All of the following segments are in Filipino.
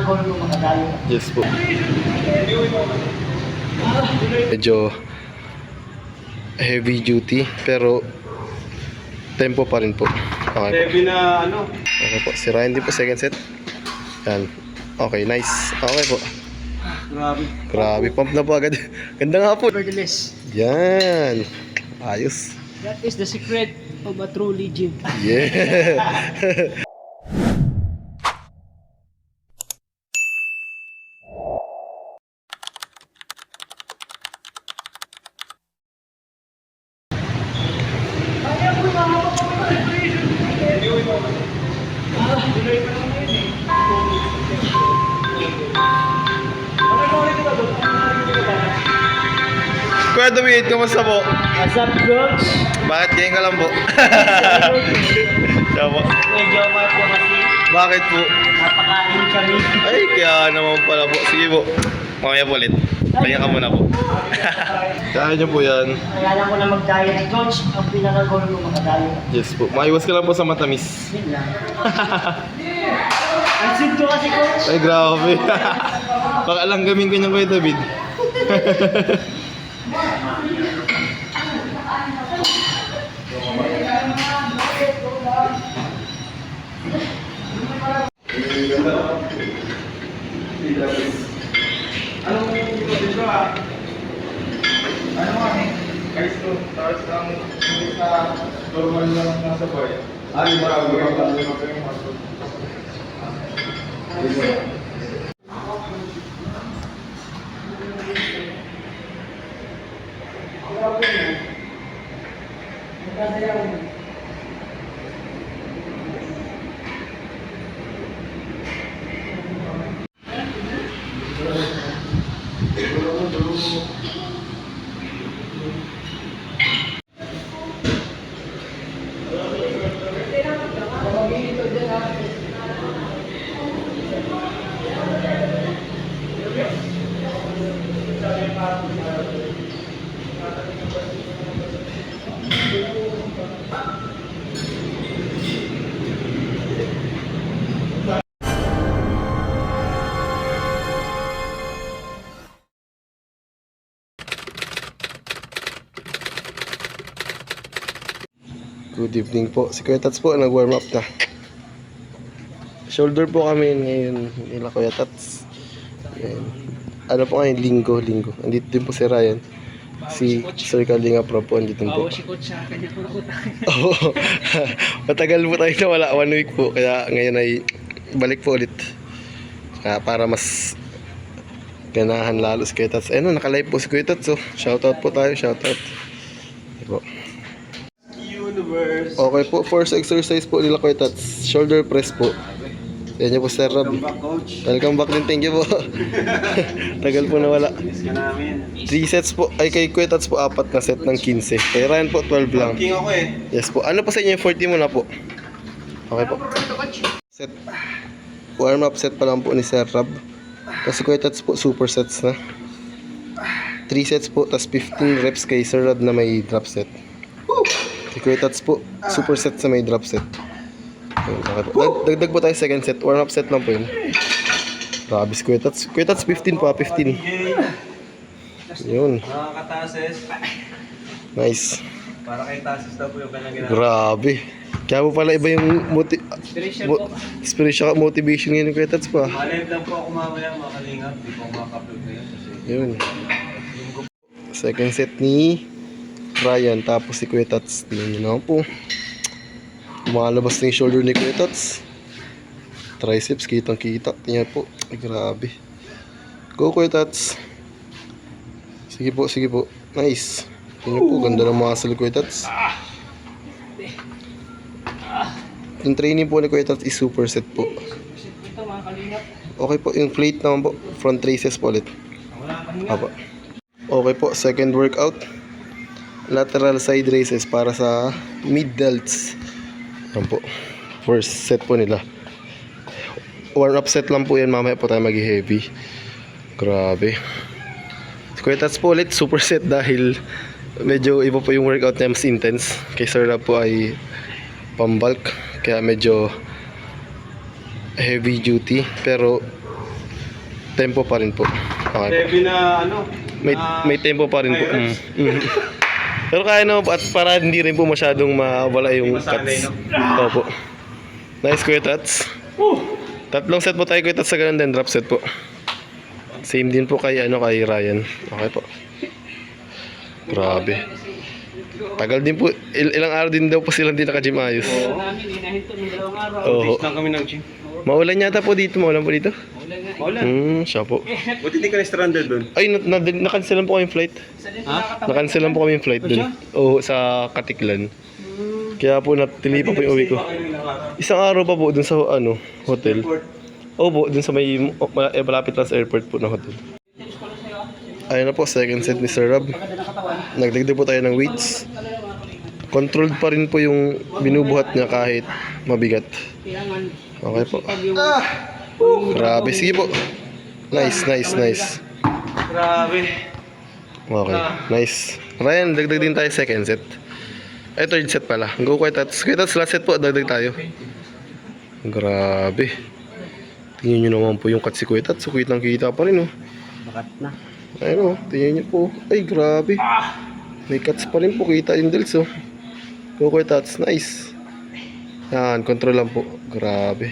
pinaka-goal mo makadayo. Yes po. Medyo heavy duty pero tempo pa rin po. Okay po. Heavy na ano? Okay po. Sirayan din po second set. Yan. Okay, nice. Okay po. Grabe. Grabe, pump na po agad. Ganda nga po. Nevertheless, Yan. Ayos. that is the secret of a true legend. Yeah. Kuya David, kumusta po? What's up, coach? Bakit ngayon ka lang po? Siya po. Medyo po kasi Bakit po? napakain kami. Ay, kaya naman pala po. Sige po. Mamaya po ulit. Kaya ka muna po. Kaya niyo po yan. Kaya lang ko na mag-diet, coach. Ang pinaka-goal mo makadayo. Yes po. Maiwas ka lang po sa matamis. Yun lang. Ang sinto kasi, coach. Ay, grabe. Baka lang gamin ko niya Kuya David. Guys, to, tapos ang hindi sa normal lang nasa boy. Ay, marami ka lang yung mga Good evening po. Si Kuya Tats po nag-warm up na. Shoulder po kami ngayon nila Kuya Tats. Ayan. Ano po ngayon? Linggo. Andito din po si Ryan. Si Sir Kalinga Pro po andito din po. Si coach sa akin. Ito na utang. Oo. Matagal po tayo na wala. 1 week po. Kaya ngayon ay balik po ulit. Para mas ganahan lalo si Kuya Tats. Ayun, naka-live po si Kuya Tats. So, shoutout po tayo. Shoutout. Ayun po. universe. Okay po, first exercise po nila Kuya Tats. Shoulder press po. Yan niyo po Sir Rob. Welcome back, coach. Welcome back din, thank you po. Tagal po nawala. Miss ka namin. 3 sets po, ay kay Kuya Tats po 4 na set ng 15. Kay Ryan po 12 lang. King ako eh. Yes po, ano po sa inyo yung 40 muna po? Okay po. Set. Warm up set pa lang po ni Sir Rob. Kasi Kuya Tats po super sets na. 3 sets po, tas 15 reps kay Sir Rob na may drop set. Kay Kuya Tats po, super set sa may drop set. Ayun, okay po. Dagdag po tayo second set. Warm up set lang po yun. Grabe si Kuya Tats. Kuya Tats 15 pa, 15. Yun. Mga katases. Nice. Para kay tases daw po yung kanyang ginagawa. Grabe. Kaya po pala iba yung inspiration, motivation ngayon ni Kuya Tats pa. Malive lang po ako mamaya mga kalingap. Hindi po ako makaka-upload ngayon kasi Yun. Second set ni Ryan. Tapos si Kuya Tats. Tingnan nyo naman po. Lumalabas na yung shoulder ni Kuya Tats. Triceps, kitang kita. Tingnan po. Ay, grabe. Go Kuya Tats. Sige po, sige po. Nice. Tingnan po, ganda ng muscle Kuya Tats. Yung training po ni Kuya Tats is super set po. Ito mga kalingap. Okay po, yung plate naman po. Front races po ulit. wala pa hinga. Apa. Okay po, second workout. Lateral side races para sa mid delts. Yan po. First set po nila. Warm up set lang po yan. Mamaya po tayo mag-heavy. Grabe. Kuya Tats po ulit super set dahil medyo iba po yung workout niya, mas intense. Kay Sir Rob po ay pambulk. Kaya medyo heavy duty. Pero Tempo pa rin po. Okay po. Heavy na ano. May tempo pa rin po. Pero kaya no, at para hindi rin po masyadong mawala yung masanay, cuts. no? Opo. Nice Kuya Tats. Tatlong set po tayo Kuya Tats sa ganun din, drop set po. Same din po kay Ryan. Okay po. Grabe. Tagal din po, ilang araw din daw po silang di naka-gym ayos. Namin, hinahinto ng 2 araw. Oo. Lang kami ng gym. Maulan yata po dito, maulan po dito. Maulan. Siya po. Buti hindi ka na-stranded doon. Ay, nakancelan po kami yung flight. Nakancelan po kami yung flight dun. Oo, sa Katiklan. Kaya po natili pa po yung uwi ko. Isang araw pa po dun sa hotel. Opo, dun sa may malapit lang sa airport po na hotel. Ayun na po, second set ni Sir Rob. Nagdagdag po tayo ng weights. Controlled pa rin po yung binubuhat niya kahit mabigat. Okay po. Grabe, sige po. Nice. Grabe. Okay, nice. Ryan, dagdag din tayo second set. Ay, third set pala. Go Kuya Tats. Kuya Tats, last set po, dagdag tayo. Grabe. Tingnan nyo naman po yung cut si Kuya Tats. Sukit lang kita pa rin, oh. Bakat na. Ayun, oh. Tingnan nyo po. Ay, grabe. May cuts pa rin po. Kita yung delts, oh. Go Kuya Tats. Nice. Yan, control lang po. Grabe.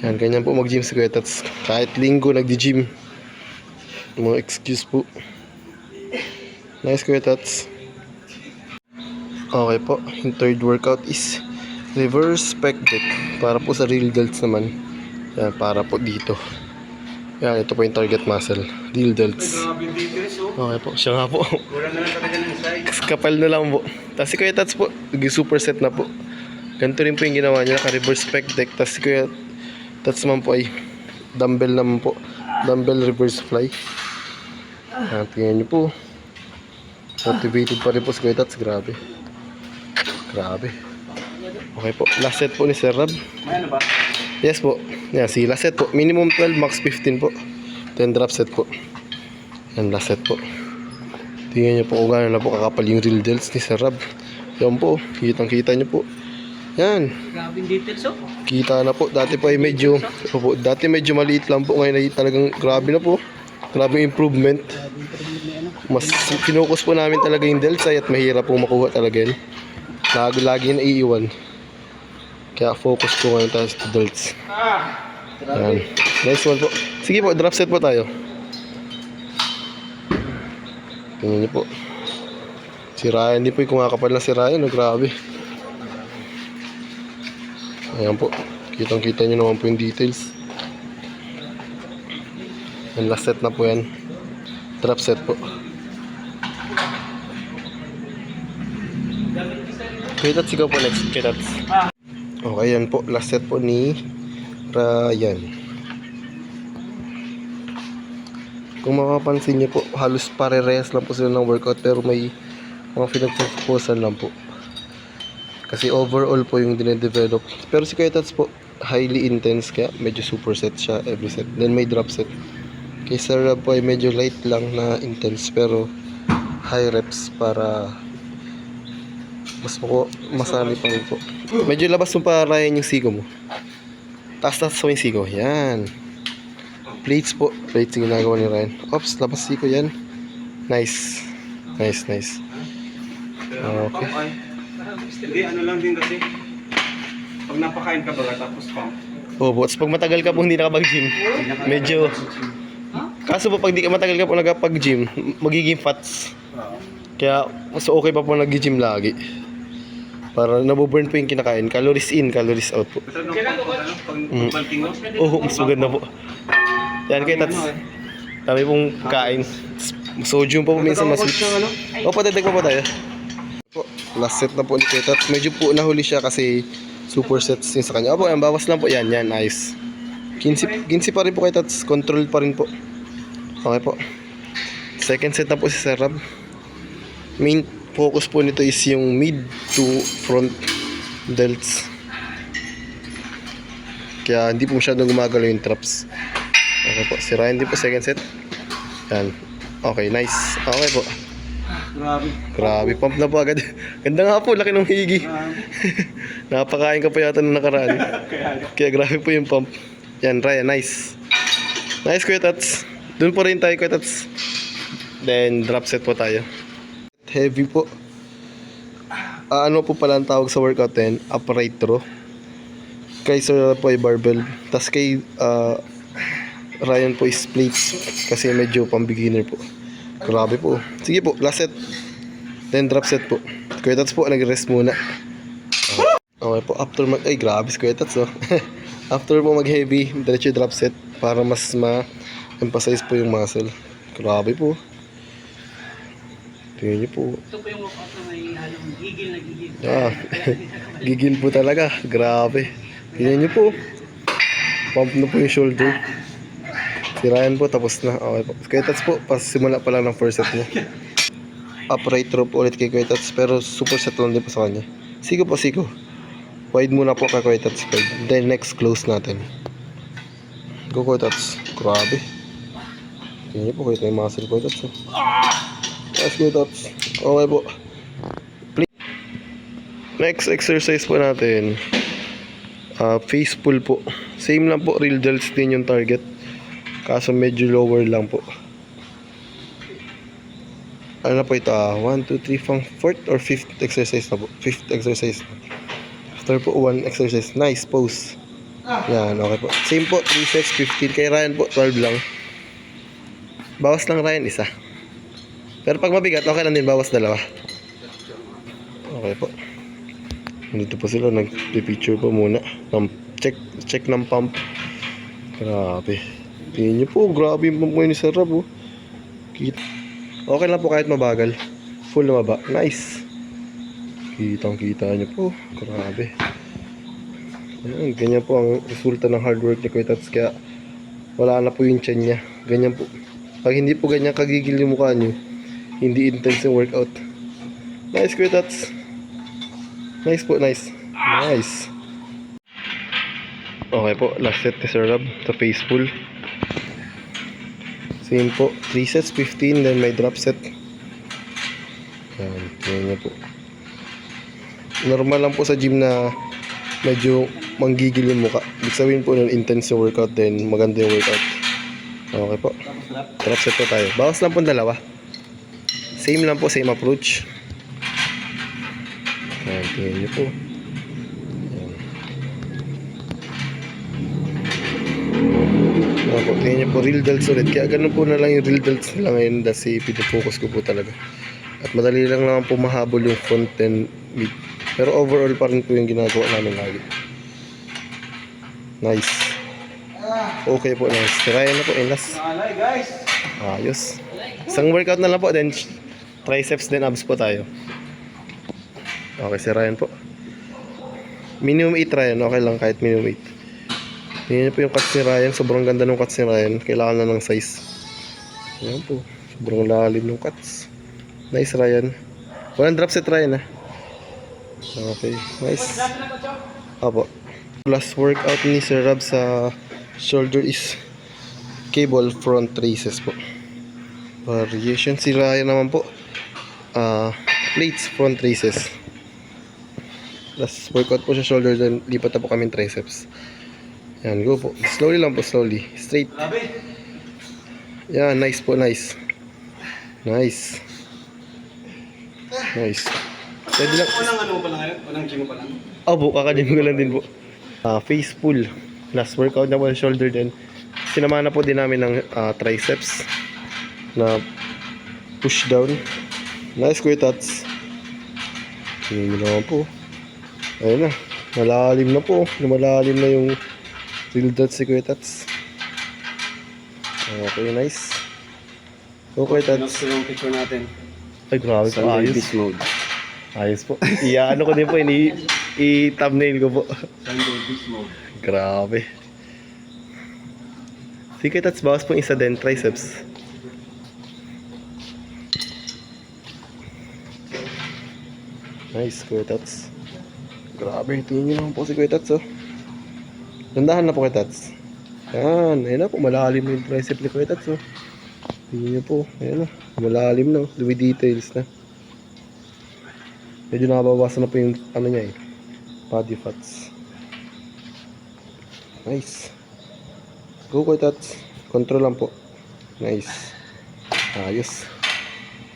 Yan, ganyan po mag-gym si Kuya Tats. Kahit linggo nagdi-gym. Mga excuse po. Nice Kuya Tats. Okay po. Yung third workout is reverse pec deck. Para po sa real delts naman. Yan, para po dito. Yan, ito po yung target muscle. Real delts. Grabe details, oh. Okay po. Siya nga po. Wala na lang talaga ng size. Kapal na lang po. Tapos si Kuya Tats po, super-set na po. Ganito rin po yung ginawa niya. Naka-reverse pec deck. Tapos si Kuya Tats naman po ay dumbbell naman po. Dumbbell reverse fly. Tingnan niyo po. Motivated pa rin po si Kuya Tats. Grabe. Okay po. Last set po ni Sir Rob. May ano ba? Yes po. Yan, si last set po. Minimum 12, max 15 po. 10 drop set po. Yan, last set po. Tingnan niyo po kung gano'n na po kakapal yung real delts ni Sir Rob. Yan po. Kitang-kita niyo po. Yan. Grabe yung details, oh. Kita na po. Dati po ay medyo maliit lang po. Ngayon ay talagang grabe na po. Grabe yung improvement. Mas finokus po namin talaga yung delts at mahirap po makuha talaga yan. Lagi naiiwan. Kaya focus po ngayon tayo sa delts. Yan. Nice one po. Sige po, drop set po tayo. Tingnan niyo po. Si Ryan, hindi po yung kumakapal na si Ryan. Oh, grabe. Ayan po. Kitang-kita nyo naman po yung details. Yung last set na po yan. Drop set po. Kaya Tats, ikaw po next. Kaya Tats. Okay, yan po. Last set po ni Ryan. Kung makapansin nyo po, halos pare-rehas lang po sila ng workout pero may mga pinagpupusan lang po. Kasi overall po yung dinedevelop. Pero si Kuya Tats po, highly intense kaya medyo superset siya every set. Then may drop set. Kay Sir Rob po ay medyo light lang na intense pero high reps para mas masali pa rin po. Medyo labas mo pa Ryan yung siko mo. Taas mo yung siko. Yan. Plates po. Plates yung ginagawa ni Ryan. Oops, labas siko yan. Nice. Nice. Okay. Hindi, ano lang din kasi. Pag napakain ka baga tapos pump. Opo, pag matagal ka po hindi nakapag-gym, medyo... Kaso po pag di ka matagal ka po nagpag-gym, magiging fats. Kaya mas okay pa po nag-gym lagi. Para nabuburn po yung kinakain. Calories in, calories out po. Kailan ko pag banting mo? Oo, mas maganda po. Yan kay Tats. Kami pong kain. Sodium po minsan mas sweet. Opo, dadagdag pa po tayo. Last set na po ni Tats. Medyo po nahuli siya kasi super sets yung sa kanya. Opo, yan, bawas lang po. Yan, nice. 15 pa rin po kay Tats. Control pa rin po. Okay po. Second set na po si Sir Rob. Main focus po nito is yung mid to front delts. Kaya hindi po masyadong gumagalaw yung traps. Okay po. Si Ryan din po second set. Yan. Okay, nice. Okay po. Grabe, pump na po agad. Ganda nga po, laki ng higi. Napakain ka pa yata nung nakaraan. Kaya grabe po yung pump. Yan, Ryan, nice. Nice, Kuya Tats. Doon po rin tayo, Kuya Tats. Then, drop set po tayo. Heavy po. Ano po pala ang tawag sa workout din? Upright row. Kay Sir po ay barbell. Tapos kay Ryan po is plates. Kasi medyo pang beginner po. Grabe po. Sige po, last set. Then drop set po. Kuya Tats po, nag-rest muna. Okay po, after ay grabe si Kuya Tats oh. After po mag-heavy, diretso drop set para mas ma-emphasize po yung muscle. Grabe po. Tingnan niyo po. Ito po yung workout na may halong gigil na gigil. Gigil po talaga. Grabe. Tingnan niyo po. Pump na po yung shoulder. Si Ryan po, tapos na. Okay po. Kuya Tats po, pasimula pa lang ng first set niya. Upright row po ulit kay Kuya Tats, pero super set lang din po sa kanya. Sigo po, sigo. Wide muna po kay Kuya Tats. Then next, close natin. Go Kuya Tats. Grabe. Tingnan niyo po, kita yung muscle Kuya Tats. Yes, Kuya Tats. Okay po. Next exercise po natin. Face pull po. Same lang po, real delts din yung target. Kaso medyo lower lang po. Ano na po ito? 1, 2, 3, pang 4th or 5th exercise na po. 5th exercise. After po 1 exercise. Nice pose. Yan, okay po. Same po, 3 sets, 15. Kay Ryan po, 12 lang. Bawas lang Ryan, isa. Pero pag mabigat, okay lang din, bawas dalawa. Okay po. Dito po sila, nag-picture po muna. Check ng pump. Grabe. Tingnan nyo po, grabe yung pump ngayon ni Sir Rob. Oh. Okay lang po kahit mabagal. Full na baba. Nice. Kitang-kita nyo po. Grabe. Ayan, ganyan po ang resulta ng hard work ni Kuya Tats. Kaya wala na po yung chan niya. Ganyan po. Pag hindi po ganyan kagigil yung mukha nyo, hindi intense yung workout. Nice Kuya Tats. Nice po, nice. Nice. Okay po, last set ni Sir Rob. Sa face pull. Same po, 3 sets, 15, then may drop set. Yan, yan po. Normal lang po sa gym na medyo manggigil yung mukha. Ibig sabihin po nun, intense yung workout, then maganda yung workout. Okay po. Drop set po tayo. Bawas lang po dalawa. Same lang po, same approach. Yan, tingnan nyo po. Ako, tingnan nyo po, real delts ulit. Kaya ganun po na lang yung real delts nila ngayon kasi pinafocus ko po talaga. At madali lang naman po mahabol yung front and mid. Pero overall pa rin po yung ginagawa namin lagi. Nice. Okay po, nice. Kaya na po, last. Guys. Ayos. Isang workout na lang po, then triceps then abs po tayo. Okay, si Ryan po. Minimum 8 Ryan, okay lang kahit minimum 8. Tingnan niyo po yung cuts ni Ryan. Sobrang ganda ng cuts ni Ryan. Kailangan na ng size. Ayan po. Sobrang lalim ng cuts. Nice Ryan. Walang drop set Ryan Okay. Nice. Apo. Last workout ni Sir Rob sa shoulder is cable front raises po. Variation. Si Ryan naman po. Plates front raises. Last workout po sa shoulder. Then lipat na po kami triceps. Yan, go po. Slowly lang po, slowly. Straight. Yan, nice po, nice. Nice. Nice. Pwede lang. Unang ano pa lang ngayon? Unang gym pa lang? Opo, kakadim ko lang din po. Face pull. Last workout na po sa shoulder din. Sinamahan na po din namin ng triceps na push down. Nice Kuya Tats. Tingnan naman po. Ayun na. Malalim na po. Lumalalim na yung real dots si Kuya Tats. Okay, nice. So Kuya Tats. Gusto yung picture natin. Ay, grabe po. Ayos. Beast mode. Ayos po. Ano ko din po. I-thumbnail ko po. Sunday beast mode. Grabe. Sige, Tats. Bawas po isa din. Triceps. Nice, Kuya Tats. Grabe. Tingin nyo lang po si Kuya Tats, oh. Nandahan na po Kuya Tats. Yan. Ayun na po. Malalim na yung tricep ni Kuya Tats, oh. Tingin nyo po. Ayun na. Malalim na. With details na. Medyo nakabawasan na po yung ano niya eh. Body fats. Nice. Go Kuya Tats. control lang po. Nice. Ayos.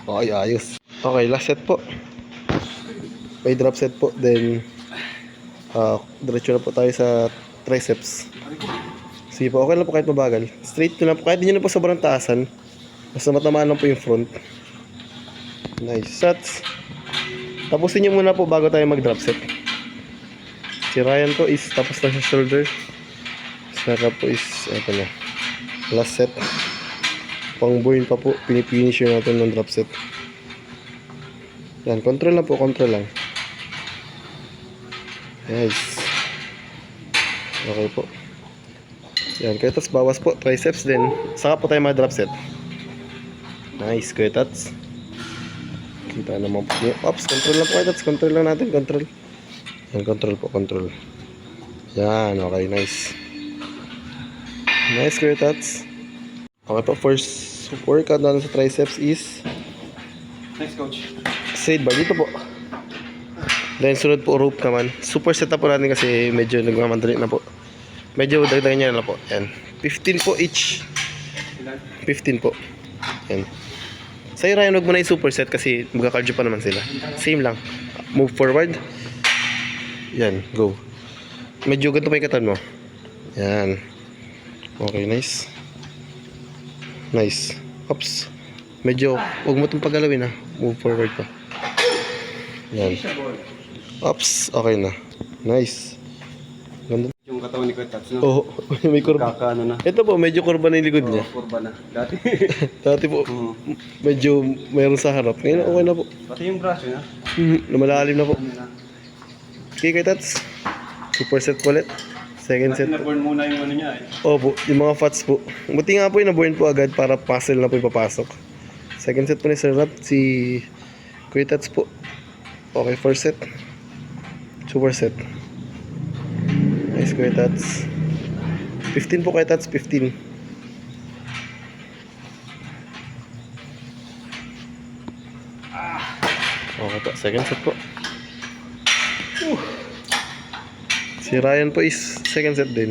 Okay, ayos. Okay, last set po. May drop set po. Then, diretso na po tayo sa triceps. Sige po, okay lang po kahit mabagal. Straight na lang po. Kahit hindi nyo na po sobrang taasan. Basta matamaan lang po yung front. Nice. Sets. Tapusin nyo muna po bago tayo mag-drop set. Si Ryan po is tapos na sa shoulder. Sarap po is, ito na. Last set. Pang burn pa po. Pinipinish natin ng drop set. Yan, control lang po, control lang. Nice. Okay po. Yan, kaya tats bawas po. Triceps din. Saka po tayo mag-drop set. Nice, kaya tats. Kita naman po. Ops, control lang po kaya tats. Control lang natin, control. Yan, control po, control. Yan, okay, nice. Nice, kaya tats. Okay po, first workout natin sa triceps is Next, coach. straight bar. Dito po. Then sunod po rope naman. Super setup po natin kasi medyo nagmamadali na po. Medyo dagdagan niya na po. Yan. 15 po each. 15 po. Yan. Sa'yo Ryan, huwag mo na yung super set kasi magka-cardio pa naman sila. Same lang. Move forward. Yan. Go. Medyo ganito pa yung katawan mo. Yan. Okay, nice. Nice. Oops. Medyo, huwag mo itong pagalawin ha. Move forward pa. Yan. Oops. Okay na. Nice. Ganda. Yung katawan ni Kuya Tats, no? Oo. May kurba. Kakaano na. Ito po, medyo kurba na yung likod niya. Kurba na. Dati. Dati po, medyo mayroon sa harap. Ngayon, okay na po. Pati yung braso na. Lumalalim na po. Ano na. Okay, kay Tats. Super set po ulit. Second Kasi set po. na-burn muna yung ano niya eh. Opo, yung mga fats po. Buti nga po yung na-burn po agad para muscle na po ipapasok. Second set po ni Sir Rap, si Kuya Tats po. Okay, first set. Super set. Nice, Kuya Tats. 15 po, Kuya Tats, 15. Okay po, second set po. Si Ryan po is second set din.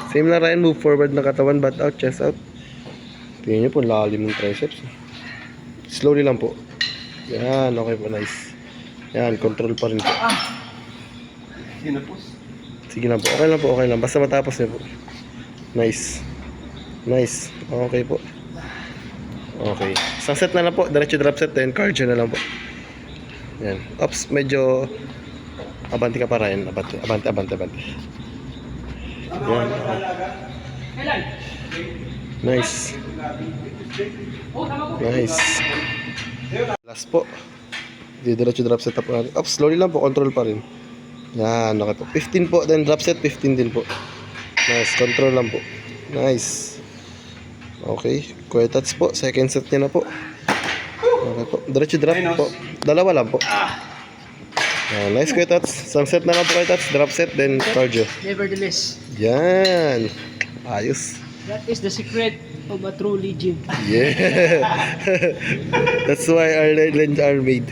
Same na Ryan, move forward na katawan, butt out, chest out. Tingnan nyo po, lalim ng triceps. Slowly lang po. Yan, okay po, nice. Yan, control pa rin po. Sinapos. Sige lang po, okay lang po, okay lang. Basta matapos niyo po. Nice. Nice. Okay po. Okay. Isang set na lang po, diretso drop set, then cardio na lang po. Yan. Ops, medyo abanti ka pa Ryan. Abanti. Yan. Nice. Nice. Last po. Diretso drop set up natin. Ops, slowly lang po, control pa rin. Yan, okay po. 15 po, then drop set, 15 din po. Nice, control lang po. Nice. Okay, Kuya Tats po, second set niya na po. Okay po, diretso drop po. Dalawa lang po. Nice, Kuya Tats. Isang set na lang po, Kuya Tats. Drop set, then cardio. Nevertheless, Yan. Ayos. that is the secret of a true legend. Yeah. That's why our legends are made.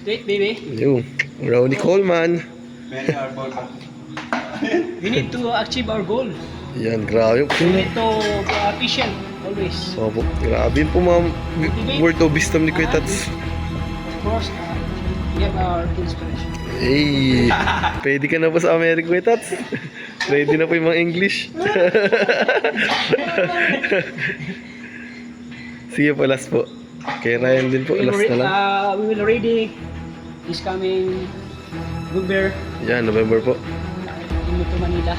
Wait, baby. Yung, Ronnie Coleman. Many are born. We need to achieve our goal. Yan, grabe. We need to be efficient always. Opo, grabe po ma'am. Word of wisdom ni Kuya Tats. Of course, we have our inspiration. Hey, pwede ka na po sa America, Kuya Tats. Ready na po yung mga English. Sige po, last po. Kay Ryan din po, last na lang. We will ready this coming November Yan, November po. in Metro Manila.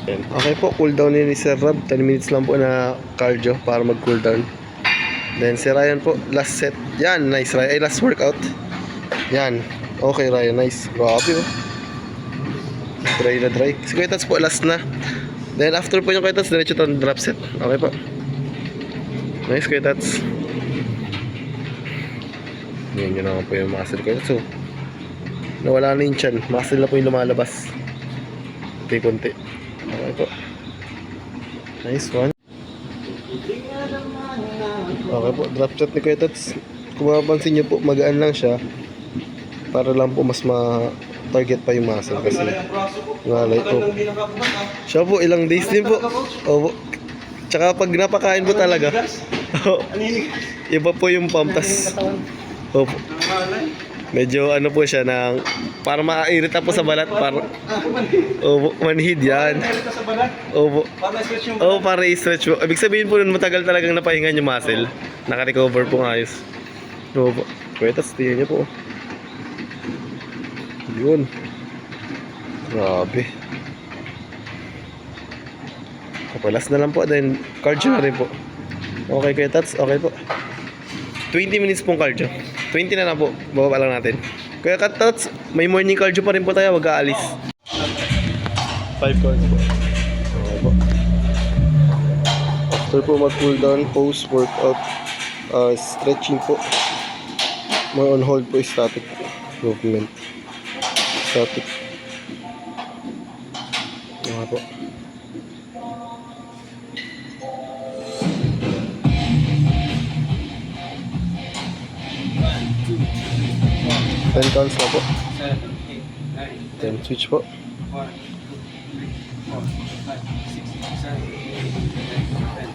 Yan. Okay po, cool down ni Sir Rob. 10 minutes lang po na cardio para mag-cool down. Then si Ryan po, last set. Yan, nice Ryan. Ay, last workout. Yan. Okay Ryan, nice. Grabe oh. Dry na dry. Si Kuya Tats po, last na. Then after po yung Kuya Tats, diretso ito drop set. Okay po. Nice Kuya Tats. Yan yun naman po yung muscle Kuya Tats. So, nawala na yung chan. Muscle na po yung lumalabas. Kunti-kunti. Okay po. Nice one. Okay po, drop set ni Kuya Tats. Kung mapapansin nyo po, magaan lang siya. Para lang po mas target pa yung muscle kasi Ang braso ko. ngalay po. Tagal nang di nakakabat ah. Siya po, ilang days din po. Opo. Tsaka pag napakain po talaga, iba po yung pump. Tas, opo. Nangangalay. Medyo ano po siya ng, para makairita po sa balat. Para, opo, manhid yan. Meron ka sa balat. Opo. Para stretch yung Oo, para i-stretch po. Ibig sabihin po nun, matagal talagang napahingan yung muscle. Naka-recover po ng ayos. Opo. Kaya tas, tingnan niyo po. Yun. Grabe. Kapalas na lang po. Then, cardio na rin po. Okay, Kuya Tats. Okay po. 20 minutes pong cardio. 20 na lang po. Bababa lang natin. Kuya Tats, may morning cardio pa rin po tayo. Wag aalis. 5 cardio po. Okay po. After po mag-cool down, post-workout, stretching po. More on hold po is static movement. Static. Okay po. Ten counts na po. 10 switch po.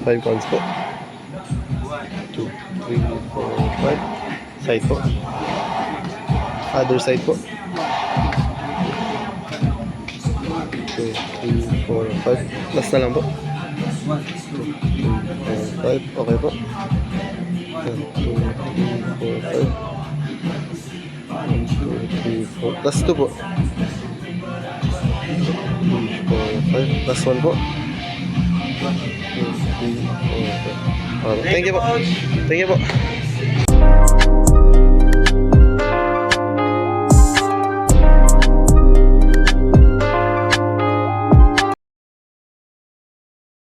5 counts po. 2, 3, 4, 5. Side po. Other side po. 2, 3, 4, 5. Last na lang po. 2, 3, 4, 5. Okay po. 2, 3, 4, 5. 1, 2, 3, 4. Last 2 po. 3, 4, 5. Last 1 po. 2, 3, 4, 5. Thank you po. Thank you po.